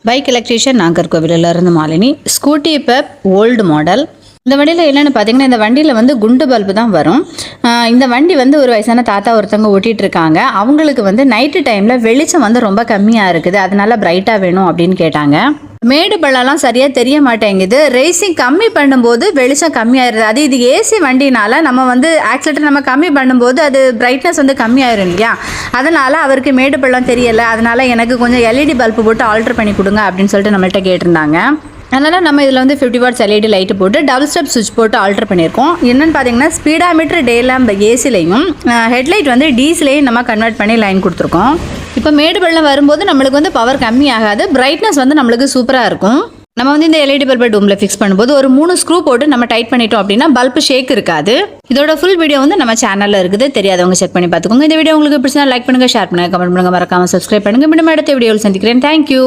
Bike electrician நாகர்கோவிலிருந்து Malini. Scooty pep old model. இந்த வண்டியில் என்னென்னு பார்த்தீங்கன்னா, இந்த வண்டியில் வந்து குண்டு பல்பு தான் வரும். இந்த வண்டி வந்து ஒரு வயசான தாத்தா ஒருத்தவங்க ஓட்டிகிட்டு இருக்காங்க. அவங்களுக்கு வந்து நைட்டு டைமில் வெளிச்சம் வந்து ரொம்ப கம்மியாக இருக்குது, அதனால பிரைட்டாக வேணும் அப்படின்னு கேட்டாங்க. மேடு பள்ளம்லாம் சரியாக தெரிய மாட்டேங்குது. ரேசிங் கம்மி பண்ணும்போது வெளிச்சம் கம்மியாயிருது. அது இது ஏசி வண்டினால நம்ம வந்து ஆக்சிலேட்டர் நம்ம கம்மி பண்ணும்போது அது பிரைட்னஸ் வந்து கம்மியாயிரும் இல்லையா? அதனால் அவருக்கு மேடு பள்ளம் தெரியலை, அதனால் எனக்கு கொஞ்சம் எல்இடி பல்பு போட்டு ஆல்ட்ரு பண்ணி கொடுங்க அப்படின்னு சொல்லிட்டு நம்மள்கிட்ட கேட்டிருந்தாங்க. அதனால் நம்ம இதில் வந்து 50 வாட்ஸ் எல்இடி லைட்டு போட்டு டபுள் ஸ்டெப் சுவிட்ச் போட்டு ஆல்ட்ரு பண்ணியிருக்கோம். என்னென்னு பார்த்தீங்கன்னா, ஸ்பீடாமீட்டர் டே லேம்ப் ஏசிலையும் ஹெட்லைட் வந்து டிசிலையும் நம்ம கன்வெர்ட் பண்ணி லைன் கொடுத்துருக்கோம். இப்போ மேடு பள்ளம் வரும்போது நம்மளுக்கு வந்து பவர் கம்மி ஆகாது, பிரைட்னஸ் வந்து நம்மளுக்கு சூப்பராக இருக்கும். நம்ம வந்து இந்த எல்இடி பல்பை டூமில் ஃபிக்ஸ் பண்ணும்போது ஒரு 3 ஸ்க்ரூ போட்டு நம்ம டைட் பண்ணிட்டோம் அப்படின்னா பல்பு ஷேக் இருக்காது. இதோட ஃபுல் வீடியோ வந்து நம்ம சேனலில் இருக்குது, தெரியாதவங்க செக் பண்ணி பார்த்துக்கோங்க. இந்த வீடியோ உங்களுக்கு பிடிச்சா லைக் பண்ணுங்கள், ஷேர் பண்ணுங்கள், கமெண்ட் பண்ணுங்கள், மறக்காமல் சப்ஸ்கிரைப் பண்ணுங்கள். மீண்டும் அடுத்த வீடியோவில் சந்திக்கிறேன். தேங்க்யூ.